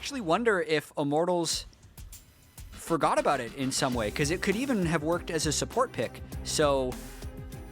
actually wonder if Immortals forgot about it in some way, because it could even have worked as a support pick. So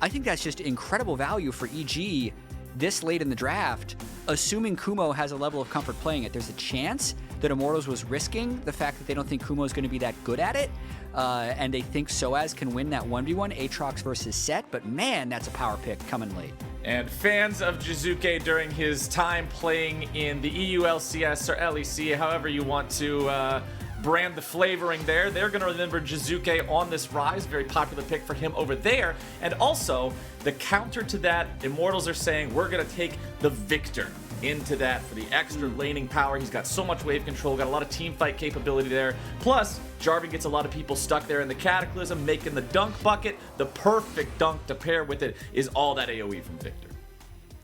I think that's just incredible value for EG this late in the draft, assuming Kumo has a level of comfort playing it. There's a chance that Immortals was risking the fact that they don't think Kumo is going to be that good at it, and they think sOAZ can win that 1v1 Aatrox versus Sett, but man, that's a power pick coming late. And fans of Jiizuke during his time playing in the EU LCS or LEC, however you want to brand the flavoring there, they're going to remember Jiizuke on this Ryze, very popular pick for him over there. And also, the counter to that, Immortals are saying we're going to take the Viktor into that for the extra laning power. He's got so much wave control, got a lot of team fight capability there. Plus, Jarvan gets a lot of people stuck there in the Cataclysm, making the dunk bucket. The perfect dunk to pair with it is all that AoE from Viktor.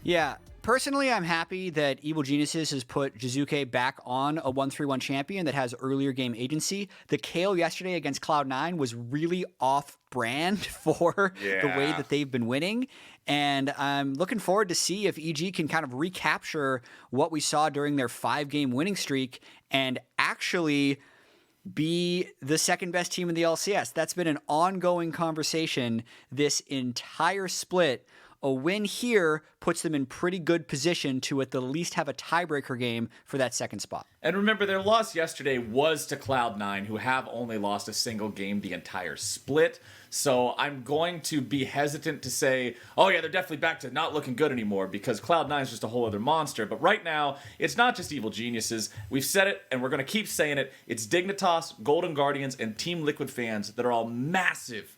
Yeah. Personally, I'm happy that Evil Geniuses has put Jiizuke back on a 1-3-1 champion that has earlier game agency. The Kayle yesterday against Cloud9 was really off-brand for the way that they've been winning. And I'm looking forward to see if EG can kind of recapture what we saw during their 5-game winning streak and actually be the second best team in the LCS. That's been an ongoing conversation this entire split. A win here puts them in pretty good position to at the least have a tiebreaker game for that second spot. And remember, their loss yesterday was to Cloud9, who have only lost a single game the entire split. So I'm going to be hesitant to say, oh yeah, they're definitely back to not looking good anymore, because Cloud9 is just a whole other monster. But right now, it's not just Evil Geniuses. We've said it, and we're going to keep saying it. It's Dignitas, Golden Guardians, and Team Liquid fans that are all massive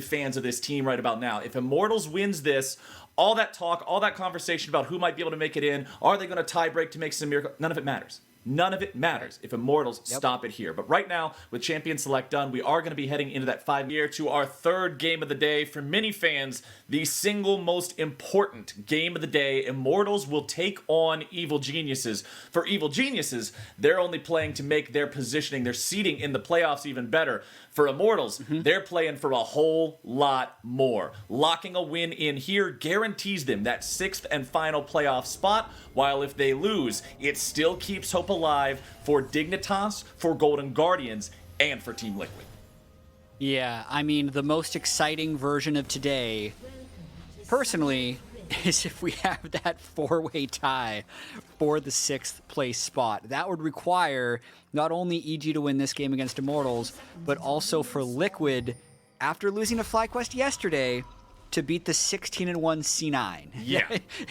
fans of this team right about now. If Immortals wins this, all that talk, all that conversation about who might be able to make it in, are they going to tie break to make some miracle? None of it matters. None of it matters if Immortals stop it here. But right now, with Champion Select done, we are going to be heading into that 5-year to our third game of the day. For many fans, the single most important game of the day. Immortals will take on Evil Geniuses. For Evil Geniuses, they're only playing to make their positioning, their seeding in the playoffs even better. For Immortals, they're playing for a whole lot more. Locking a win in here guarantees them that 6th and final playoff spot, while if they lose, it still keeps hope alive for Dignitas, for Golden Guardians, and for Team Liquid. Yeah, I mean, the most exciting version of today, personally, is if we have that 4-way tie for the 6th place spot. That would require not only EG to win this game against Immortals, but also for Liquid, after losing to FlyQuest yesterday, to beat the 16-1 C9. Yeah.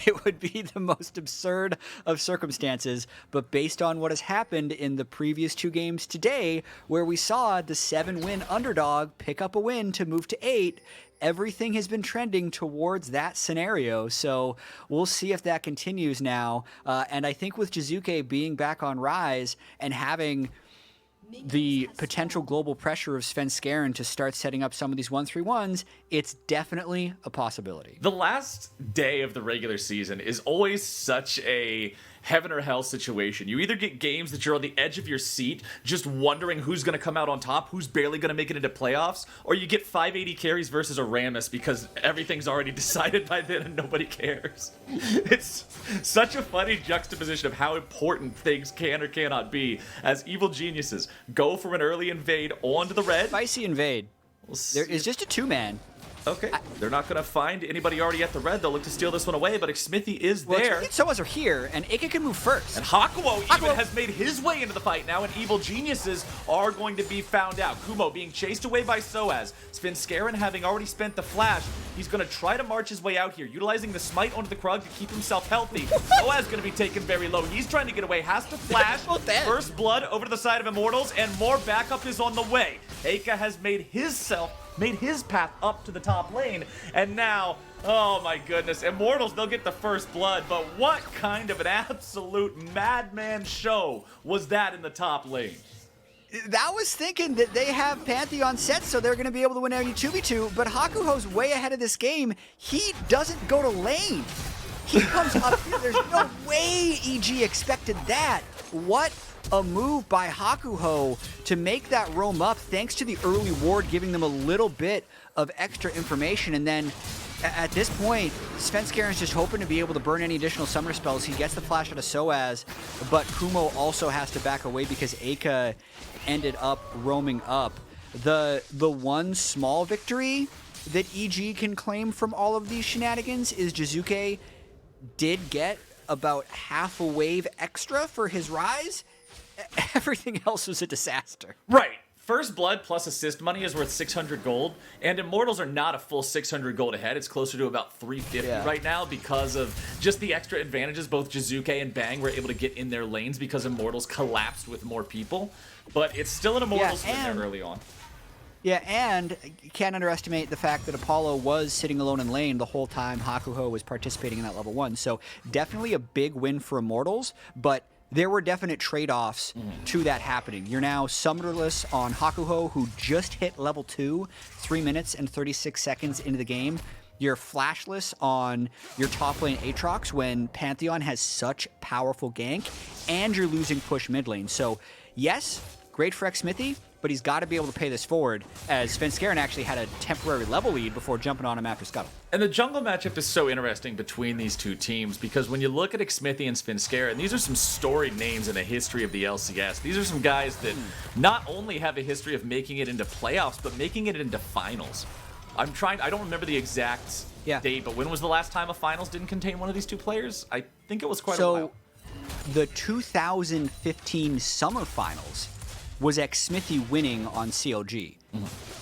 It would be the most absurd of circumstances, but based on what has happened in the previous 2 games today, where we saw the 7-win underdog pick up a win to move to 8, everything has been trending towards that scenario. So we'll see if that continues now. And I think with Jiizuke being back on Ryze and having the potential global pressure of Svenskeren to start setting up some of these 1-3-1s, it's definitely a possibility. The last day of the regular season is always such a heaven or hell situation. You either get games that you're on the edge of your seat, just wondering who's going to come out on top, who's barely going to make it into playoffs, or you get 580 carries versus a Rammus because everything's already decided by then and nobody cares. It's such a funny juxtaposition of how important things can or cannot be as Evil Geniuses go for an early invade onto the red. Spicy invade. There is just a 2-man. Okay, they're not going to find anybody already at the red. They'll look to steal this one away, but Xmithie is there. Well, sOAZ are here, and Eika can move first. And Hakuho even has made his way into the fight now, and Evil Geniuses are going to be found out. Kumo being chased away by sOAZ. Svenskeren having already spent the flash. He's going to try to march his way out here, utilizing the smite onto the Krug to keep himself healthy. sOAZ going to be taken very low. He's trying to get away, has to flash. First blood over to the side of Immortals, and more backup is on the way. Eika has made his path up to the top lane, and now, oh my goodness, Immortals, they'll get the first blood, but what kind of an absolute madman show was that in the top lane? That was thinking that they have Pantheon Sett, so they're going to be able to win any 2v2, but Hakuho's way ahead of this game. He doesn't go to lane. He comes up here. There's no way EG expected that. What a move by Hakuho to make that roam up, thanks to the early ward giving them a little bit of extra information, and then At this point, Svenskeren's just hoping to be able to burn any additional summoner spells. He gets the flash out of sOAZ, but Kumo also has to back away because Eika ended up roaming up. The one small victory that EG can claim from all of these shenanigans is Jiizuke did get about half a wave extra for his Ryze. Everything else was a disaster. Right. First Blood plus assist money is worth 600 gold, and Immortals are not a full 600 gold ahead. It's closer to about 350 right now because of just the extra advantages both Jiizuke and Bang were able to get in their lanes because Immortals collapsed with more people. But it's still an Immortals win there early on. Yeah, and you can't underestimate the fact that Apollo was sitting alone in lane the whole time Hakuho was participating in that level 1. So definitely a big win for Immortals, but there were definite trade-offs to that happening. You're now summonerless on Hakuho, who just hit level 2, 3 minutes and 36 seconds into the game. You're flashless on your top lane Aatrox when Pantheon has such powerful gank, and you're losing push mid lane. So yes, great for Xmithie, but he's got to be able to pay this forward, as Svenskeren actually had a temporary level lead before jumping on him after Scuttle. And the jungle matchup is so interesting between these two teams because when you look at Xmithie and Svenskeren, these are some storied names in the history of the LCS. These are some guys that not only have a history of making it into playoffs, but making it into finals. I don't remember the exact date, but when was the last time a finals didn't contain one of these two players? I think it was quite a while. The 2015 Summer Finals was Xmithie winning on CLG.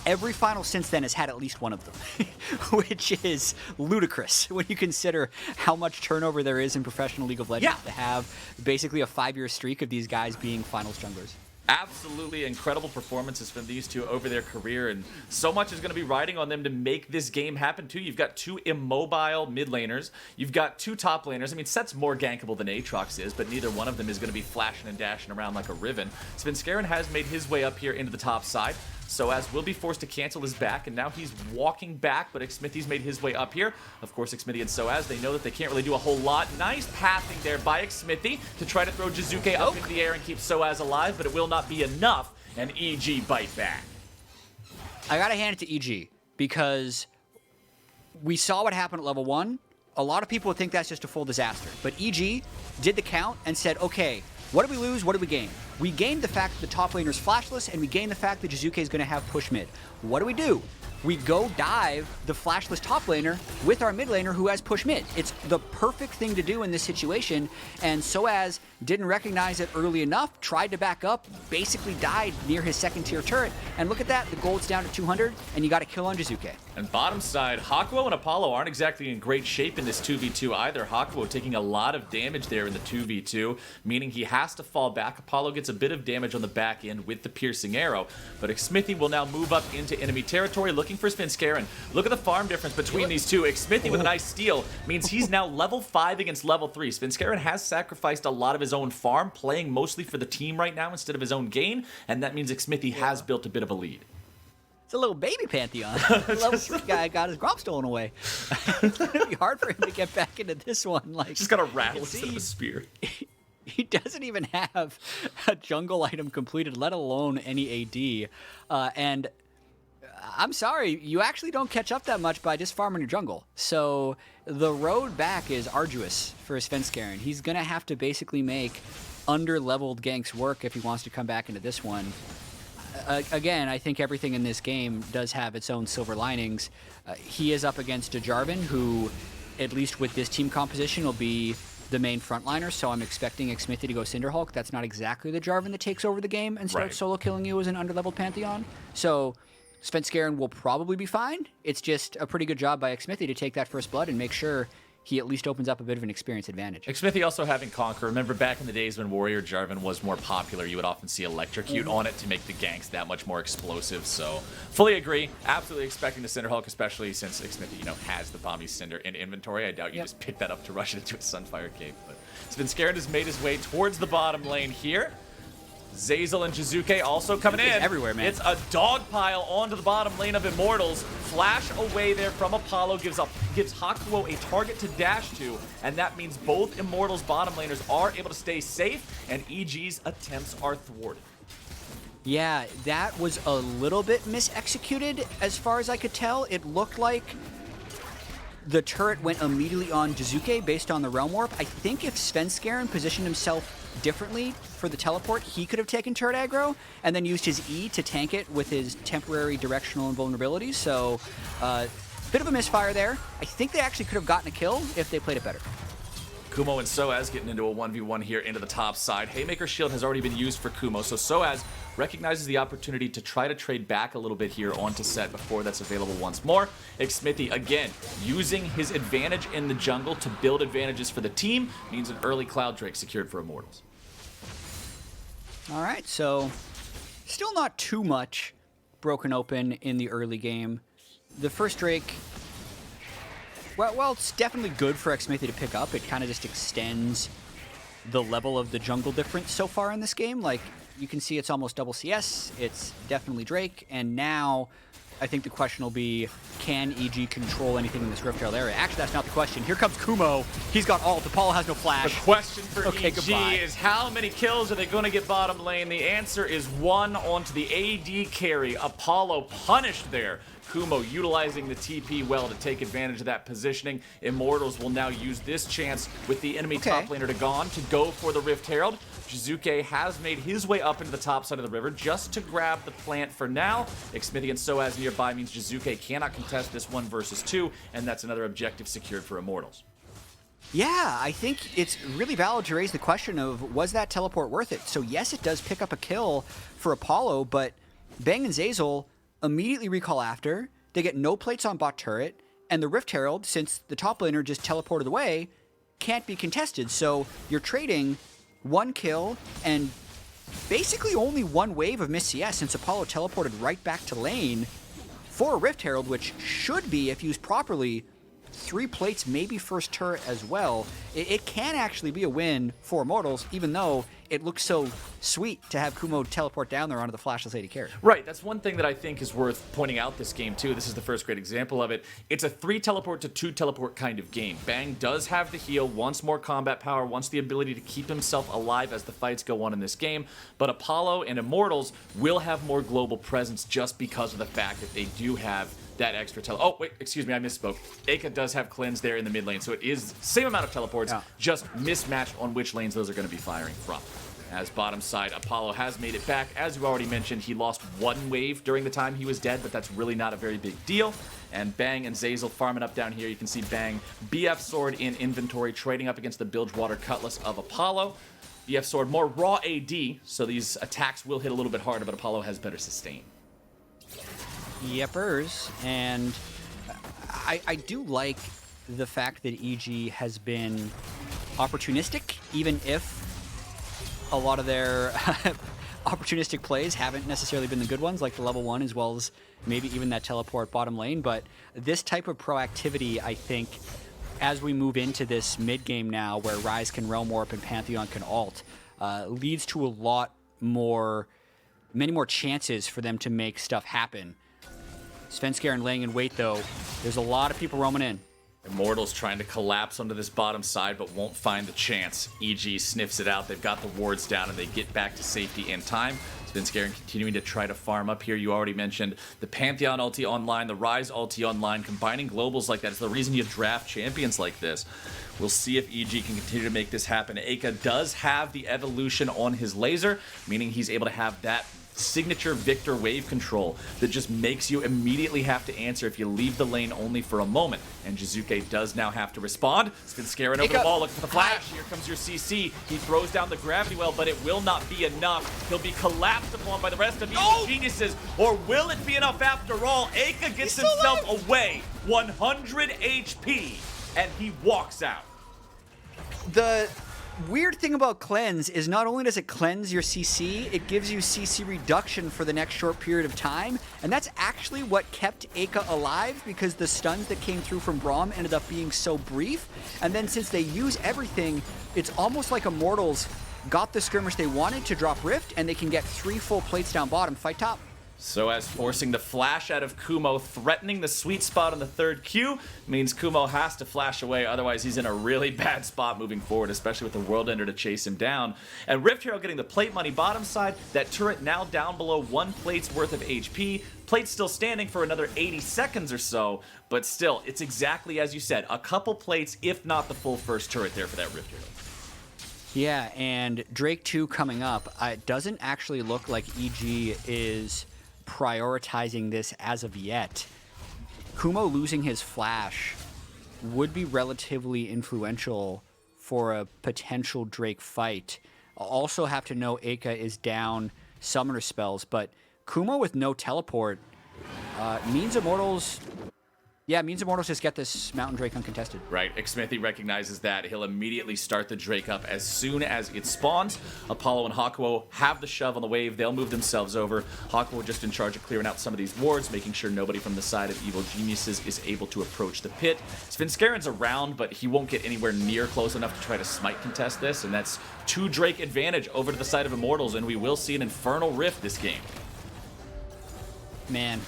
Every final since then has had at least one of them, which is ludicrous when you consider how much turnover there is in professional League of Legends to have basically a 5-year streak of these guys being finals junglers. Absolutely incredible performances from these two over their career, and so much is going to be riding on them to make this game happen too. You've got two immobile mid laners, you've got two top laners. I mean, Sett's more gankable than Aatrox is, but neither one of them is going to be flashing and dashing around like a Riven. Svenskeren has made his way up here into the top side. sOAZ will be forced to cancel his back, and now he's walking back, but Xmithie's made his way up here. Of course, Xmithie and sOAZ, they know that they can't really do a whole lot. Nice pathing there by Xmithie to try to throw Jiizuke up into the air and keep sOAZ alive, but it will not be enough, and EG bite back. I gotta hand it to EG, because we saw what happened at level 1. A lot of people would think that's just a full disaster, but EG did the count and said, okay, what did we lose? What did we gain? We gained the fact that the top laner is flashless, and we gained the fact that Jiizuke is going to have push mid. What do? We go dive the flashless top laner with our mid laner who has push mid. It's the perfect thing to do in this situation, and sOAZ didn't recognize it early enough, tried to back up, basically died near his second tier turret, and look at that, the gold's down to 200, and you got a kill on Jiizuke. And bottom side, Hakuho and Apollo aren't exactly in great shape in this 2v2 either. Hakuho taking a lot of damage there in the 2v2, meaning he has to fall back. Apollo gets a bit of damage on the back end with the piercing arrow, but Xmithie will now move up into enemy territory looking for Svenskeren. Look at the farm difference between these two. Xmithie with a nice steal means he's now level 5 against level 3. Svenskeren has sacrificed a lot of his own farm, playing mostly for the team right now instead of his own gain, and that means Xmithie has built a bit of a lead. It's a little baby Pantheon. Level 3 guy got his Braum stolen away. It's going to be hard for him to get back into this one. Like, just got a rattle instead of a spear. He doesn't even have a jungle item completed, let alone any AD. And I'm sorry, you actually don't catch up that much by just farming your jungle. So the road back is arduous for Svenskeren. He's going to have to basically make under-leveled ganks work if he wants to come back into this one. Again, I think everything in this game does have its own silver linings. He is up against a Jarvan who, at least with this team composition, will be the main frontliner, so I'm expecting Xmithie to go Cinderhulk. That's not exactly the Jarvan that takes over the game and starts solo killing you as an under-leveled Pantheon. So Svenskeren will probably be fine. It's just a pretty good job by Xmithie to take that first blood and make sure he at least opens up a bit of an experience advantage. Xmithie also having Conquer. Remember back in the days when Warrior Jarvan was more popular, you would often see Electrocute on it to make the ganks that much more explosive. So fully agree. Absolutely expecting the Cinderhulk, especially since Xmithie, has the Bomby Cinder in inventory. I doubt you just pick that up to rush it into a Sunfire Cape. But Svenskeren has made his way towards the bottom lane here. Zeyzal and Jiizuke also coming in. Everywhere, man. It's a dog pile onto the bottom lane of Immortals. Flash away there from Apollo gives Hakuho a target to dash to, and that means both Immortals bottom laners are able to stay safe, and EG's attempts are thwarted. Yeah, that was a little bit misexecuted as far as I could tell. It looked like the turret went immediately on Jiizuke based on the Realm Warp. I think if Svenskeren positioned himself differently for the teleport, he could have taken turret aggro and then used his E to tank it with his temporary directional invulnerability. So, bit of a misfire there. I think they actually could have gotten a kill if they played it better. Kumo and sOAZ getting into a 1v1 here into the top side. Haymaker Shield has already been used for Kumo, so sOAZ recognizes the opportunity to try to trade back a little bit here onto Sett before that's available once more. Xmithie, again, using his advantage in the jungle to build advantages for the team, means an early Cloud Drake secured for Immortals. All right, so still not too much broken open in the early game. The first Drake, well, it's definitely good for Xmithie to pick up. It kind of just extends the level of the jungle difference so far in this game. Like, you can see it's almost double CS. It's definitely Drake. And now, I think the question will be, can EG control anything in this Rift Herald area? Actually, that's not the question. Here comes Kumo. He's got ult. Apollo has no flash. The question for okay, EG goodbye. is how many kills are they going to get bottom lane? The answer is 1 onto the AD carry. Apollo punished there. Kumo utilizing the TP well to take advantage of that positioning. Immortals will now use this chance with the enemy top laner to gone to go for the Rift Herald. Jiizuke has made his way up into the top side of the river just to grab the plant for now. Xmithie and sOAZ nearby means Jiizuke cannot contest this 1 versus 2, and that's another objective secured for Immortals. Yeah, I think it's really valid to raise the question of, was that teleport worth it? So yes, it does pick up a kill for Apollo, but Bang and Zeyzal immediately recall after. They get no plates on bot turret, and the Rift Herald, since the top laner just teleported away, can't be contested. So you're trading 1 kill and basically only 1 wave of miss CS since Apollo teleported right back to lane for a Rift Herald, which should be, if used properly, 3 plates, maybe first turret as well. It can actually be a win for Immortals, even though it looks so sweet to have Kumo teleport down there onto the flashless AD carry. Right, that's one thing that I think is worth pointing out this game too. This is the first great example of it. It's a 3 teleport to 2 teleport kind of game. Bang does have the heal, wants more combat power, wants the ability to keep himself alive as the fights go on in this game, but Apollo and Immortals will have more global presence just because of the fact that they do have that extra oh, wait, excuse me, I misspoke. Eika does have cleanse there in the mid lane, so it is the same amount of teleports, just mismatched on which lanes those are going to be firing from. As bottom side, Apollo has made it back. As you already mentioned, he lost 1 wave during the time he was dead, but that's really not a very big deal. And Bang and Zeyzal farming up down here. You can see Bang, BF Sword in inventory, trading up against the Bilgewater Cutlass of Apollo. BF Sword, more raw AD, so these attacks will hit a little bit harder, but Apollo has better sustain. Yepers, and I do like the fact that EG has been opportunistic, even if a lot of their opportunistic plays haven't necessarily been the good ones, like the level 1 as well as maybe even that teleport bottom lane. But this type of proactivity, I think, as we move into this mid game now where Ryze can Realm Warp and Pantheon can ult, leads to a lot more, many more chances for them to make stuff happen. Svenskeren laying in wait, though. There's a lot of people roaming in. Immortals trying to collapse onto this bottom side, but won't find the chance. EG sniffs it out. They've got the wards down, and they get back to safety in time. Svenskeren continuing to try to farm up here. You already mentioned the Pantheon ulti online, the Ryze ulti online. Combining globals like that is the reason you draft champions like this. We'll see if EG can continue to make this happen. Eika does have the evolution on his laser, meaning he's able to have that signature Viktor wave control that just makes you immediately have to answer if you leave the lane only for a moment. And Jiizuke does now have to respond. Svenskeren over the ball, looking for the flash. Here comes your CC. He throws down the gravity well, but it will not be enough. He'll be collapsed upon by the rest of Evil Geniuses, or will it be enough after all? Eika gets himself away, 100 HP, and he walks out. The weird thing about cleanse is not only does it cleanse your CC, it gives you CC reduction for the next short period of time, and that's actually what kept Eika alive, because the stuns that came through from Braum ended up being so brief. And then since they use everything, it's almost like Immortals got the skirmish they wanted to drop Rift, and they can get 3 full plates down bottom, fight top. sOAZ forcing the flash out of Kumo, threatening the sweet spot on the third Q, means Kumo has to flash away, otherwise he's in a really bad spot moving forward, especially with the World Ender to chase him down. And Rift Hero getting the plate money bottom side, that turret now down below 1 plate's worth of HP. Plate still standing for another 80 seconds or so, but still, it's exactly as you said, a couple plates, if not the full first turret there for that Rift Hero. Yeah, and Drake 2 coming up, it doesn't actually look like EG is prioritizing this as of yet. Kumo losing his flash would be relatively influential for a potential Drake fight. I'll also have to know Eika is down summoner spells, but Kumo with no teleport means Immortals... Yeah, it means Immortals just get this Mountain Drake uncontested. Right, Xmithie recognizes that. He'll immediately start the Drake up as soon as it spawns. Apollo and Hakuho have the shove on the wave. They'll move themselves over. Hakuho just in charge of clearing out some of these wards, making sure nobody from the side of Evil Geniuses is able to approach the pit. Svenskeren's around, but he won't get anywhere near close enough to try to smite contest this, and that's 2 Drake advantage over to the side of Immortals, and we will see an Infernal Rift this game. Man,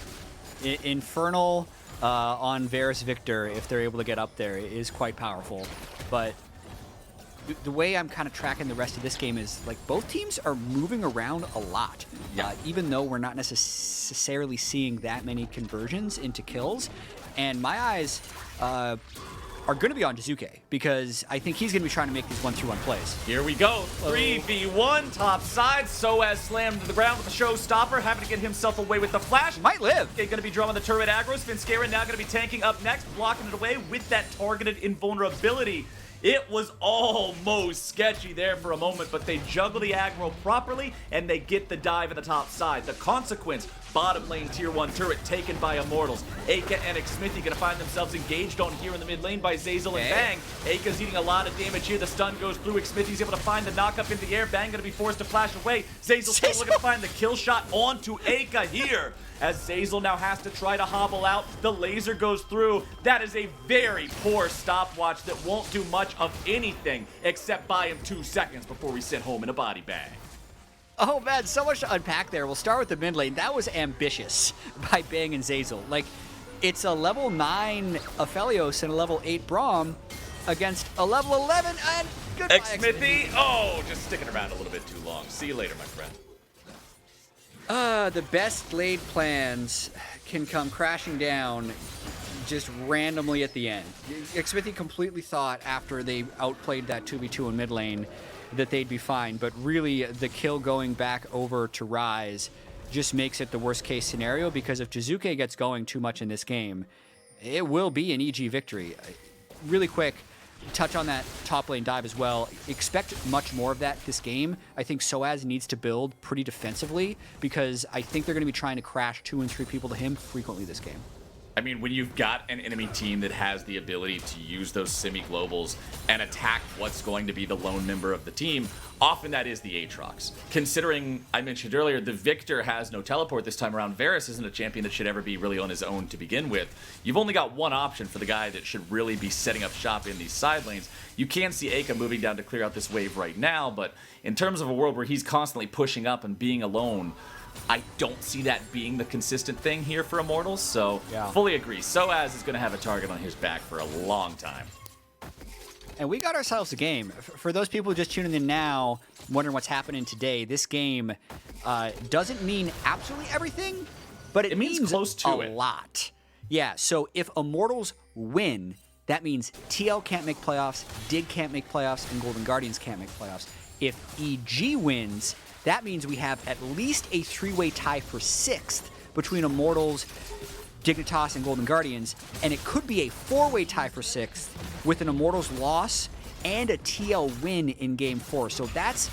Infernal... on Varus Viktor, if they're able to get up there, is quite powerful. But the way I'm kind of tracking the rest of this game is, like, both teams are moving around a lot. Yeah. Even though we're not necessarily seeing that many conversions into kills. And my eyes are going to be on Jiizuke, because I think he's going to be trying to make these 1-3-1 plays. Here we go, 3v1, top side. sOAZ slammed to the ground with the showstopper, having to get himself away with the flash. Might live. Going to be drumming the turret aggro. Svenskeren now going to be tanking up next, blocking it away with that targeted invulnerability. It was almost sketchy there for a moment, but they juggle the aggro properly, and they get the dive at the top side. The consequence, bottom lane tier 1 turret taken by Immortals. Eika and Xmithie going to find themselves engaged on here in the mid lane by Zeyzal and Bang. Eika's eating a lot of damage here. The stun goes through. Xmithie's able to find the knock up in the air. Bang going to be forced to flash away. Zeyzal still looking to find the kill shot onto Eika here, as Zeyzal now has to try to hobble out. The laser goes through. That is a very poor stopwatch that won't do much of anything except buy him 2 seconds before we sent home in a body bag. Oh man, so much to unpack there. We'll start with the mid lane. That was ambitious by Bang and Zeyzal. Like, it's a level 9 Aphelios and a level 8 Braum against a level 11 and goodbye, Xmithie. Oh, just sticking around a little bit too long. See you later, my friend. The best laid plans can come crashing down just randomly at the end. Xmithie completely thought after they outplayed that 2v2 in mid lane that they'd be fine, but really the kill going back over to Ryze just makes it the worst case scenario, because if Jiizuke gets going too much in this game, it will be an EG victory. Really quick, touch on that top lane dive as well. Expect much more of that this game. I think sOAZ needs to build pretty defensively, because I think they're going to be trying to crash 2 and 3 people to him frequently this game. I mean, when you've got an enemy team that has the ability to use those semi-globals and attack what's going to be the lone member of the team, often that is the Aatrox. Considering, I mentioned earlier, the Viktor has no teleport this time around. Varus isn't a champion that should ever be really on his own to begin with. You've only got one option for the guy that should really be setting up shop in these side lanes. You can see Eika moving down to clear out this wave right now, but in terms of a world where he's constantly pushing up and being alone, I don't see that being the consistent thing here for Immortals, so fully agree. sOAZ is going to have a target on his back for a long time. And we got ourselves a game. For those people just tuning in now, wondering what's happening today, this game doesn't mean absolutely everything, but it means close to a lot. Yeah, so if Immortals win, that means TL can't make playoffs, Dig can't make playoffs, and Golden Guardians can't make playoffs. If EG wins, that means we have at least a 3-way tie for 6th between Immortals, Dignitas, and Golden Guardians, and it could be a 4-way tie for 6th with an Immortals loss and a TL win in Game 4. So that's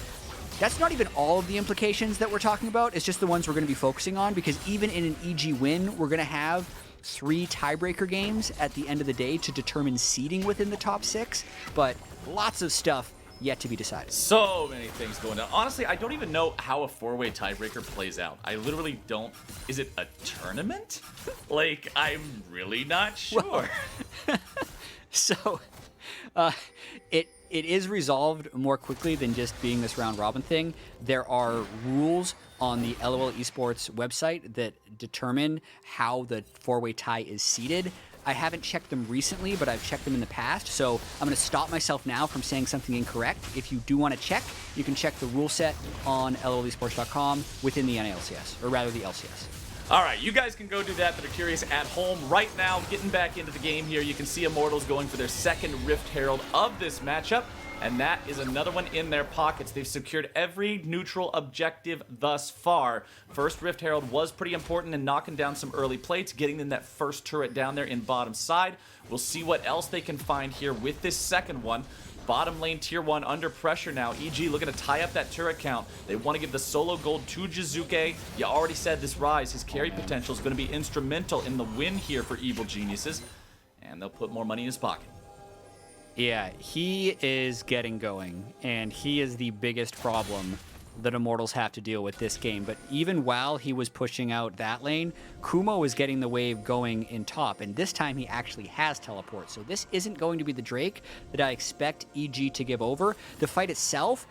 not even all of the implications that we're talking about. It's just the ones we're going to be focusing on, because even in an EG win, we're going to have 3 tiebreaker games at the end of the day to determine seeding within the top 6, but lots of stuff yet to be decided. So many things going on. Honestly, I don't even know how a 4-way tiebreaker plays out. I literally don't. Is it a tournament? Like, I'm really not sure. So, it is resolved more quickly than just being this round robin thing. There are rules on the LOL eSports website that determine how the four-way tie is seeded. I haven't checked them recently, but I've checked them in the past, so I'm going to stop myself now from saying something incorrect. If you do want to check, you can check the rule set on lolesports.com within the NALCS, or rather the LCS. All right, you guys can go do that are curious at home. Right now, getting back into the game here, you can see Immortals going for their second Rift Herald of this matchup, and that is another one in their pockets. They've secured every neutral objective thus far. First Rift Herald was pretty important in knocking down some early plates, getting them that first turret down there in bottom side. We'll see what else they can find here with this second one. Bottom lane tier 1 under pressure now. EG looking to tie up that turret count. They want to give the solo gold to Jiizuke. You already said this Ryze, his carry potential is going to be instrumental in the win here for Evil Geniuses. And they'll put more money in his pocket. Yeah, he is getting going, and he is the biggest problem that Immortals have to deal with this game. But even while he was pushing out that lane, Kumo is getting the wave going in top, and this time he actually has teleport. So this isn't going to be the Drake that I expect EG to give over. The fight itself,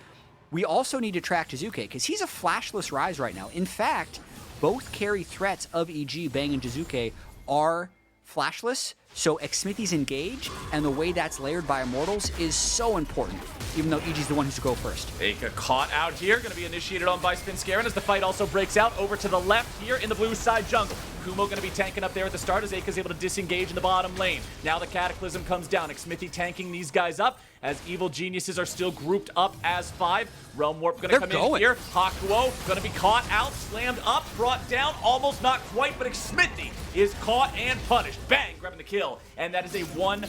we also need to track Jiizuke, because he's a flashless Ryze right now. In fact, both carry threats of EG, Bang and Jiizuke, are flashless, so Xmithie's engage, and the way that's layered by Immortals is so important, even though EG's the one who's to go first. Eika caught out here, going to be initiated on by Svenskeren as the fight also breaks out over to the left here in the blue side jungle. Kumo going to be tanking up there at the start as Eika's able to disengage in the bottom lane. Now the Cataclysm comes down, Xmithie tanking these guys up as Evil Geniuses are still grouped up as 5. Realm Warp going to come in here. Hakuho going to be caught out, slammed up, brought down, almost not quite, but Xmithie is caught and punished. Bang, grabbing the kill, and that is a 1-0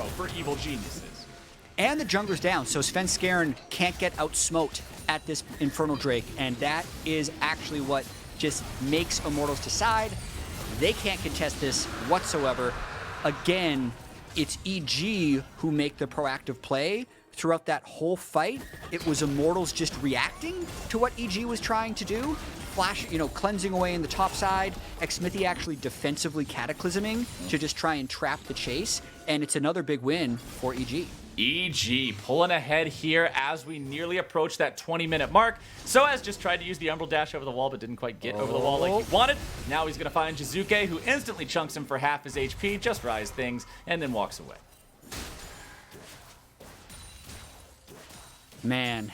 for Evil Geniuses. And the jungler's down, so Svenskeren can't get out-smoked at this Infernal Drake, and that is actually what just makes Immortals decide they can't contest this whatsoever. Again, it's EG who make the proactive play. Throughout that whole fight, it was Immortals just reacting to what EG was trying to do. Flash, cleansing away in the top side. Xmithie actually defensively cataclysming to just try and trap the chase. And it's another big win for EG. EG pulling ahead here as we nearly approach that 20-minute mark. sOAZ just tried to use the Umbral Dash over the wall, but didn't quite get over the wall like he wanted. Now he's going to find Jiizuke, who instantly chunks him for half his HP, just Ryze things, and then walks away. Man,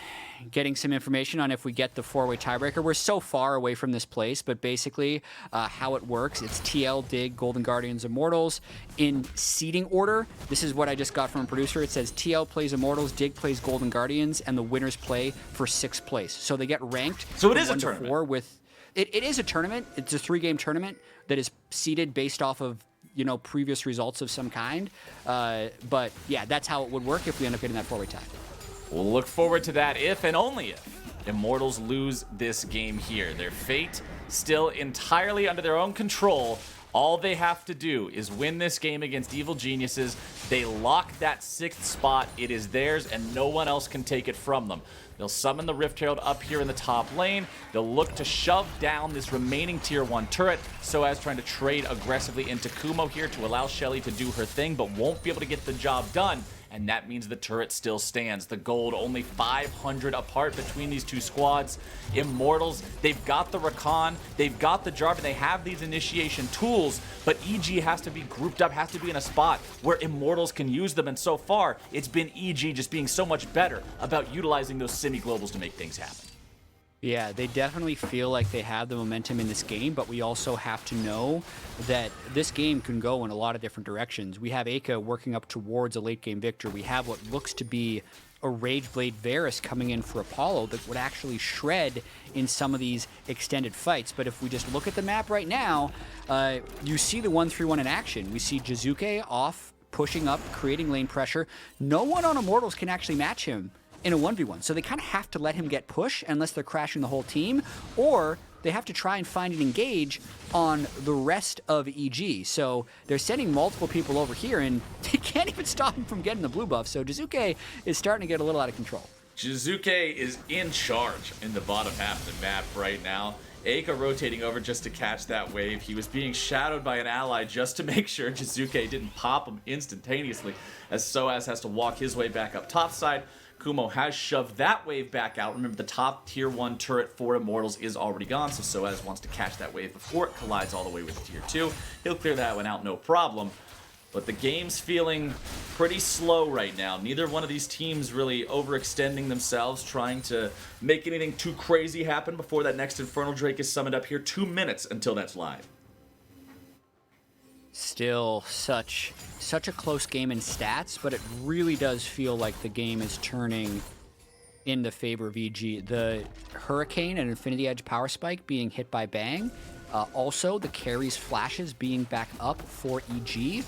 getting some information on if we get the four-way tiebreaker. We're so far away from this place, but basically how it works, it's TL, Dig, Golden Guardians, Immortals. In seeding order, this is what I just got from a producer. It says TL plays Immortals, Dig plays Golden Guardians, and the winners play for 6th place. So they get ranked. So it is a tournament. It is a tournament. It's a 3-game tournament that is seeded based off of previous results of some kind. But yeah, that's how it would work if we end up getting that four-way tie. We'll look forward to that if and only if Immortals lose this game here. Their fate still entirely under their own control. All they have to do is win this game against Evil Geniuses. They lock that 6th spot. It is theirs, and no one else can take it from them. They'll summon the Rift Herald up here in the top lane. They'll look to shove down this remaining tier 1 turret, sOAZ trying to trade aggressively into Kumo here to allow Shelly to do her thing, but won't be able to get the job done. And that means the turret still stands. The gold only 500 apart between these two squads. Immortals, they've got the Rakan, they've got the Jarvan, they have these initiation tools, but EG has to be grouped up, has to be in a spot where Immortals can use them, and so far, it's been EG just being so much better about utilizing those semi-globals to make things happen. Yeah, they definitely feel like they have the momentum in this game, but we also have to know that this game can go in a lot of different directions. We have Eika working up towards a late-game victor. We have what looks to be a Rageblade Varus coming in for Apollo that would actually shred in some of these extended fights. But if we just look at the map right now, you see the 1-3-1 in action. We see Jiizuke off, pushing up, creating lane pressure. No one on Immortals can actually match him in a 1v1. So they kind of have to let him get push unless they're crashing the whole team, or they have to try and find an engage on the rest of EG. So they're sending multiple people over here, and they can't even stop him from getting the blue buff. So Jiizuke is starting to get a little out of control. Jiizuke is in charge in the bottom half of the map right now. Eika rotating over just to catch that wave. He was being shadowed by an ally just to make sure Jiizuke didn't pop him instantaneously, as sOAZ has to walk his way back up topside. Kumo has shoved that wave back out. Remember, the top tier 1 turret for Immortals is already gone, so sOAZ wants to catch that wave before it collides all the way with tier 2. He'll clear that one out, no problem. But the game's feeling pretty slow right now. Neither one of these teams really overextending themselves, trying to make anything too crazy happen before that next Infernal Drake is summoned up here. 2 minutes until that's live. Still such a close game in stats, but it really does feel like the game is turning in the favor of EG. The Hurricane and Infinity Edge power spike being hit by Bang. Also, the carries flashes being back up for EG.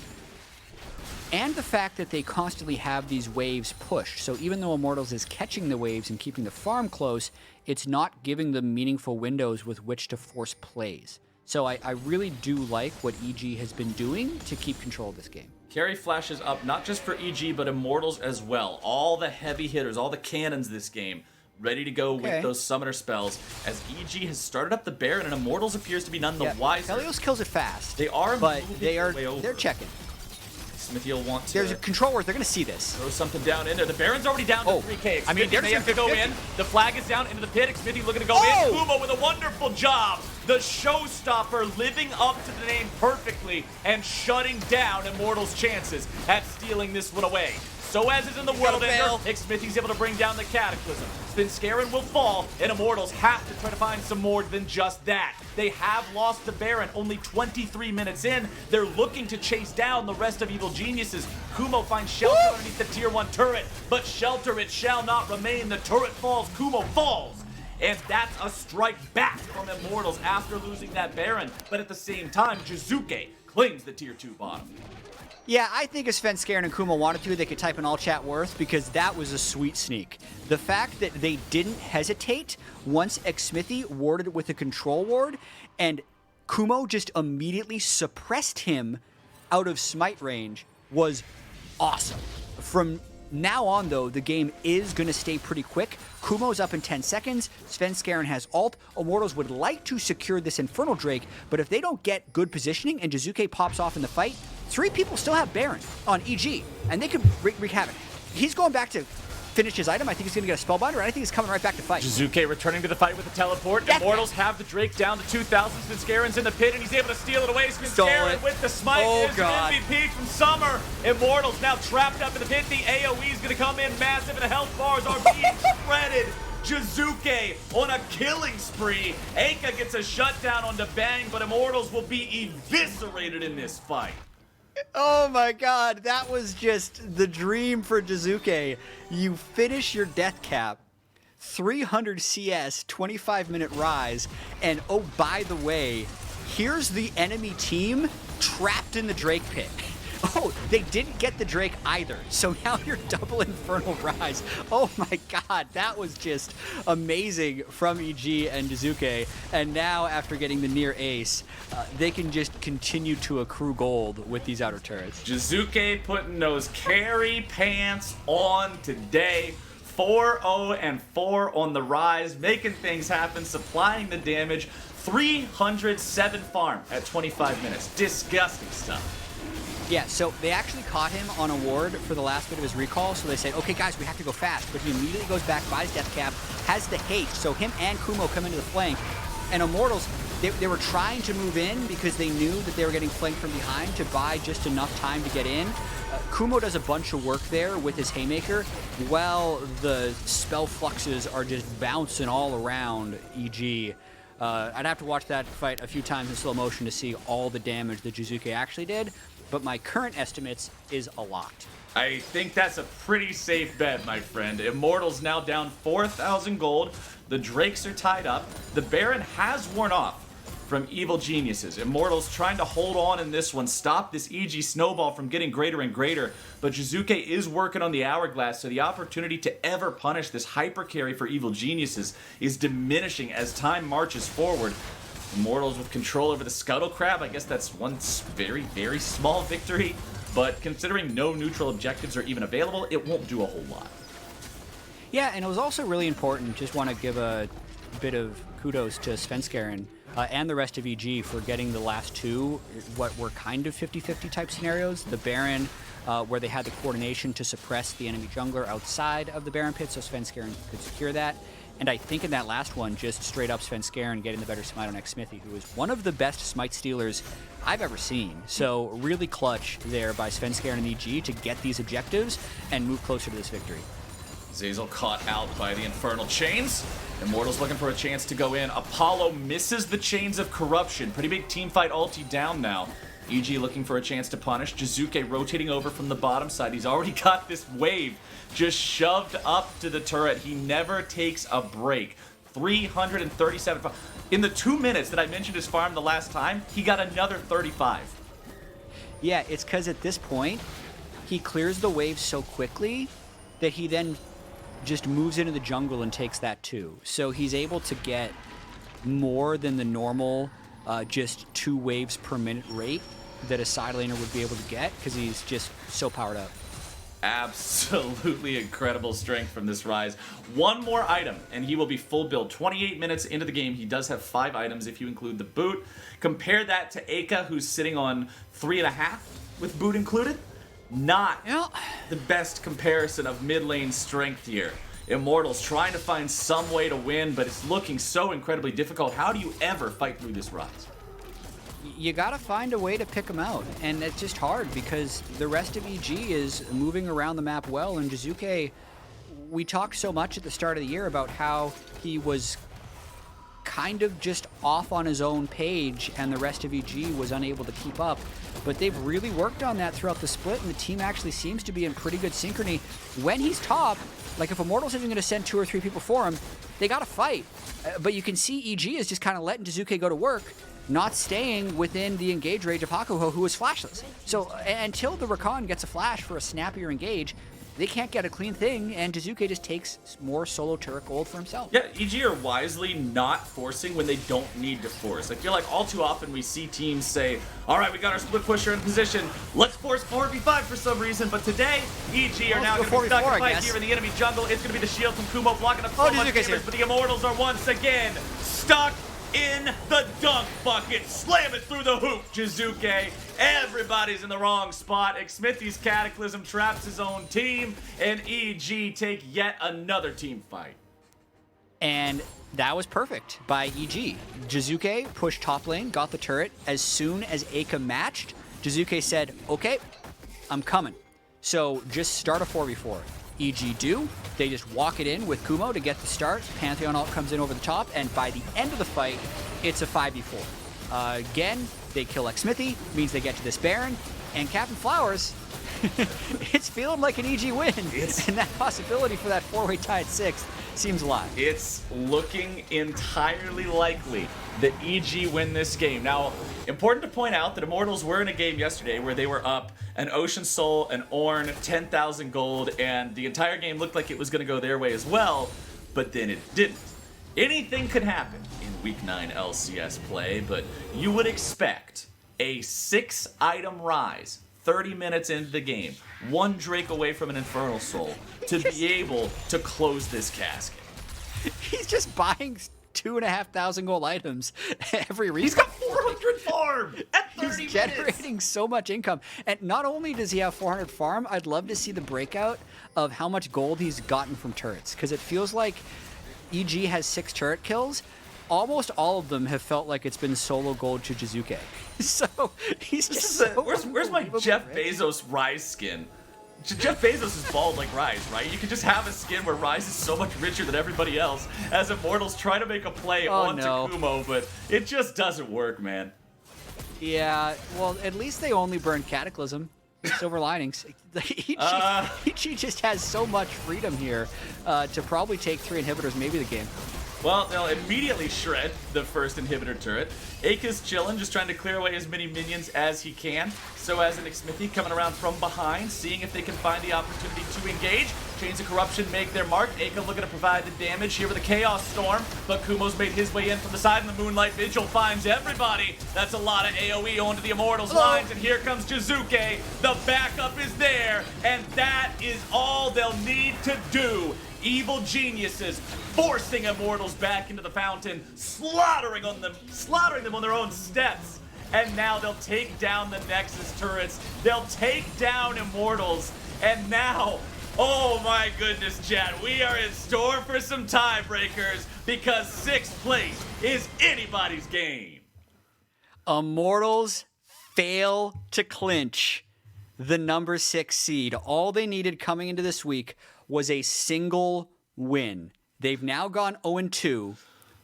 And the fact that they constantly have these waves pushed. So even though Immortals is catching the waves and keeping the farm close, it's not giving them meaningful windows with which to force plays. So I really do like what EG has been doing to keep control of this game. Carry flashes up, not just for EG, but Immortals as well. All the heavy hitters, all the cannons this game, ready to go with those summoner spells, as EG has started up the Baron, and Immortals appears to be none the wiser. Aphelios kills it fast. They are, but they're checking. Xmithie will want to... There's a control word. They're going to see this. Throw something down in there. The Baron's already down to 3k. Xmithie, I mean, they have to go in. The flag is down into the pit. Xmithie looking to go in. Kumo with a wonderful job. The showstopper living up to the name perfectly and shutting down Immortals' chances at stealing this one away. sOAZ is in the world ender. Xmithie's able to bring down the Cataclysm. Svenskeren will fall, and Immortals have to try to find some more than just that. They have lost the Baron only 23 minutes in. They're looking to chase down the rest of Evil Geniuses. Kumo finds shelter underneath the tier 1 turret, but shelter it shall not remain. The turret falls, Kumo falls. And that's a strike back from Immortals after losing that Baron. But at the same time, Jiizuke claims the tier 2 bottom. Yeah, I think if Svenskeren and Kumo wanted to, they could type in all chat worth, because that was a sweet sneak. The fact that they didn't hesitate once Xmithie warded with a control ward, and Kumo just immediately suppressed him out of smite range was awesome. From now on, though, the game is going to stay pretty quick. Kumo's up in 10 seconds. Svenskeren has ult. Immortals would like to secure this Infernal Drake, but if they don't get good positioning and Jiizuke pops off in the fight, 3 people still have Baron on EG, and they could wreak havoc. He's going back to finish his item. I think he's going to get a Spellbinder, and I think he's coming right back to fight. Jiizuke returning to the fight with the teleport. Immortals have the Drake down to 2,000. Svenskeren's in the pit, and he's able to steal it away. Svenskeren with the smite is MVP from Summer. Immortals now trapped up in the pit. The AoE is going to come in massive, and the health bars are being shredded. Jiizuke on a killing spree. Eika gets a shutdown on the Bang, but Immortals will be eviscerated in this fight. Oh my god, that was just the dream for Jiizuke. You finish your death cap, 300 CS, 25-minute Ryze, and oh, by the way, here's the enemy team trapped in the Drake pit. Oh, they didn't get the Drake either, so now you're double Infernal Ryze. Oh my god, that was just amazing from EG and Jiizuke. And now, after getting the near ace, they can just continue to accrue gold with these outer turrets. Jiizuke putting those carry pants on today. 4-0 and 4 on the Ryze, making things happen, supplying the damage. 307 farm at 25 minutes. Disgusting stuff. Yeah, so they actually caught him on a ward for the last bit of his recall, so they said, okay guys, we have to go fast, but he immediately goes back, buys death cap, has the hate, so him and Kumo come into the flank, and Immortals, they were trying to move in because they knew that they were getting flanked from behind to buy just enough time to get in. Kumo does a bunch of work there with his Haymaker, while the spell fluxes are just bouncing all around EG. I'd have to watch that fight a few times in slow motion to see all the damage that Jiizuke actually did, but my current estimates is a lot. I think that's a pretty safe bet, my friend. Immortals now down 4,000 gold. The Drakes are tied up. The Baron has worn off from Evil Geniuses. Immortals trying to hold on in this one, stop this EG snowball from getting greater and greater, but Jiizuke is working on the Hourglass, so the opportunity to ever punish this hyper carry for Evil Geniuses is diminishing as time marches forward. Immortals with control over the Scuttle Crab, I guess that's one very, very small victory, but considering no neutral objectives are even available, it won't do a whole lot. Yeah, and it was also really important, just want to give a bit of kudos to Svenskeren and the rest of EG for getting the last two, what were kind of 50-50 type scenarios. The Baron, where they had the coordination to suppress the enemy jungler outside of the Baron pit, so Svenskeren could secure that. And I think in that last one, just straight up Svenskeren getting the better smite on Xmithie, who is one of the best smite stealers I've ever seen. So really clutch there by Svenskeren and EG to get these objectives and move closer to this victory. Zeyzal caught out by the Infernal Chains. Immortals looking for a chance to go in. Apollo misses the Chains of Corruption. Pretty big team fight ulti down now. EG looking for a chance to punish. Jiizuke rotating over from the bottom side. He's already got this wave just shoved up to the turret. He never takes a break. 337. In the 2 minutes that I mentioned his farm the last time, he got another 35. Yeah, it's because at this point, he clears the wave so quickly that he then just moves into the jungle and takes that too. So he's able to get more than the normal just 2 waves per minute rate that a side laner would be able to get because he's just so powered up. Absolutely incredible strength from this Ryze. One more item, and he will be full build. 28 minutes into the game, he does have 5 items if you include the boot. Compare that to Eika, who's sitting on 3.5 with boot included. Not the best comparison of mid lane strength here. Immortals trying to find some way to win, but it's looking so incredibly difficult. How do you ever fight through this Ryze? You gotta find a way to pick them out, and it's just hard because the rest of EG is moving around the map well, and Jiizuke, we talked so much at the start of the year about how he was kind of just off on his own page and the rest of EG was unable to keep up, but they've really worked on that throughout the split, and the team actually seems to be in pretty good synchrony. When he's top, like if Immortals isn't going to send 2 or 3 people for him, they gotta fight. But you can see EG is just kind of letting Jiizuke go to work, not staying within the engage range of Hakuho, who is flashless. So until the Rakan gets a flash for a snappier engage, they can't get a clean thing, and Jiizuke just takes more solo turret gold for himself. Yeah, EG are wisely not forcing when they don't need to force. I feel like all too often we see teams say, all right, we got our split pusher in position, let's force 4v5 for some reason, but today, EG are now going to be stuck in fight here in the enemy jungle. It's going to be the shield from Kumo blocking up so much damage, but the Immortals are once again stuck in the dunk bucket. Slam it through the hoop, Jiizuke. Everybody's in the wrong spot. Xmithie's Cataclysm traps his own team, and EG take yet another team fight. And that was perfect by EG. Jiizuke pushed top lane, got the turret. As soon as Eika matched, Jiizuke said, okay, I'm coming. So just start a 4v4. EG do. They just walk it in with Kumo to get the start. Pantheon ult comes in over the top, and by the end of the fight, it's a 5v4. Again, they kill Xmithie, means they get to this Baron, and Captain Flowers, it's feeling like an EG win. And that possibility for that 4-way tie at 6 seems alive. It's looking entirely likely that EG win this game. Now, important to point out that Immortals were in a game yesterday where they were up an Ocean Soul, an Ornn, 10,000 gold, and the entire game looked like it was going to go their way as well, but then it didn't. Anything could happen in Week 9 LCS play, but you would expect a 6-item Ryze 30 minutes into the game, 1 Drake away from an Infernal Soul, to be able to close this casket. He's just buying 2,500 gold items every reason. He's got 400 farm at 30 minutes. He's generating so much income. And not only does he have 400 farm, I'd love to see the breakout of how much gold he's gotten from turrets, because it feels like EG has 6 turret kills. Almost all of them have felt like it's been solo gold to Jiizuke. So he's just where's my Jeff Bezos Ryze skin? Jeff Bezos is bald like Ryze, right? You can just have a skin where Ryze is so much richer than everybody else as Immortals try to make a play onto Kumo, but it just doesn't work, man. Yeah, well, at least they only burned Cataclysm. Silver linings. EG just has so much freedom here to probably take 3 inhibitors, maybe the game. Well, they'll immediately shred the first inhibitor turret. Eika's chilling, just trying to clear away as many minions as he can. sOAZ and Xmithie coming around from behind, seeing if they can find the opportunity to engage. Chains of Corruption make their mark. Eika looking to provide the damage here with a Chaos Storm, but Kumo's made his way in from the side, and the Moonlight Vigil finds everybody. That's a lot of AoE onto the Immortals lines, and here comes Jiizuke. The backup is there, and that is all they'll need to do. Evil geniuses forcing Immortals back into the fountain, slaughtering them on their own steps. And now they'll take down the Nexus turrets. They'll take down Immortals. And now, oh my goodness, Jatt, we are in store for some tiebreakers because 6th place is anybody's game. Immortals fail to clinch the number 6 seed. All they needed coming into this week was a single win. They've now gone 0-2.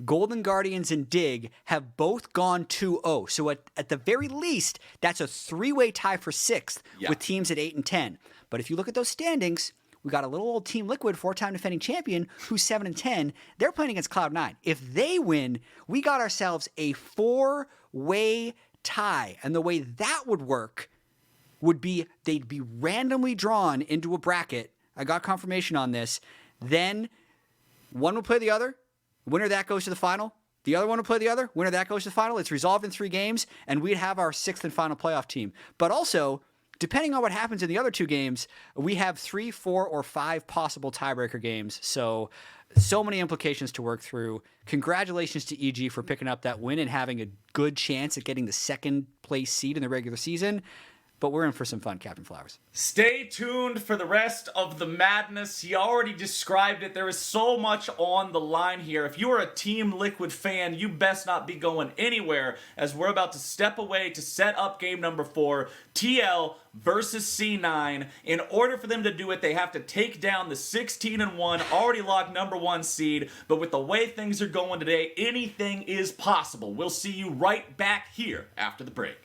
Golden Guardians and Dig have both gone 2-0. So at the very least, that's a 3-way tie for 6th with teams at 8 and 10. But if you look at those standings, we got a little old Team Liquid, 4-time defending champion, who's 7 and 10. They're playing against Cloud9. If they win, we got ourselves a 4-way tie. And the way that would work would be they'd be randomly drawn into a bracket. I got confirmation on this. Then one would play the other. Winner of that goes to the final. The other one will play the other. Winner of that goes to the final. It's resolved in 3 games, and we'd have our 6th and final playoff team. But also, depending on what happens in the other 2 games, we have 3, 4, or 5 possible tiebreaker games. So many implications to work through. Congratulations to EG for picking up that win and having a good chance at getting the 2nd place seed in the regular season. But we're in for some fun, Captain Flowers. Stay tuned for the rest of the madness. He already described it. There is so much on the line here. If you are a Team Liquid fan, you best not be going anywhere, as we're about to step away to set up game number 4, TL versus C9. In order for them to do it, they have to take down the 16-1, already locked number 1 seed. But with the way things are going today, anything is possible. We'll see you right back here after the break.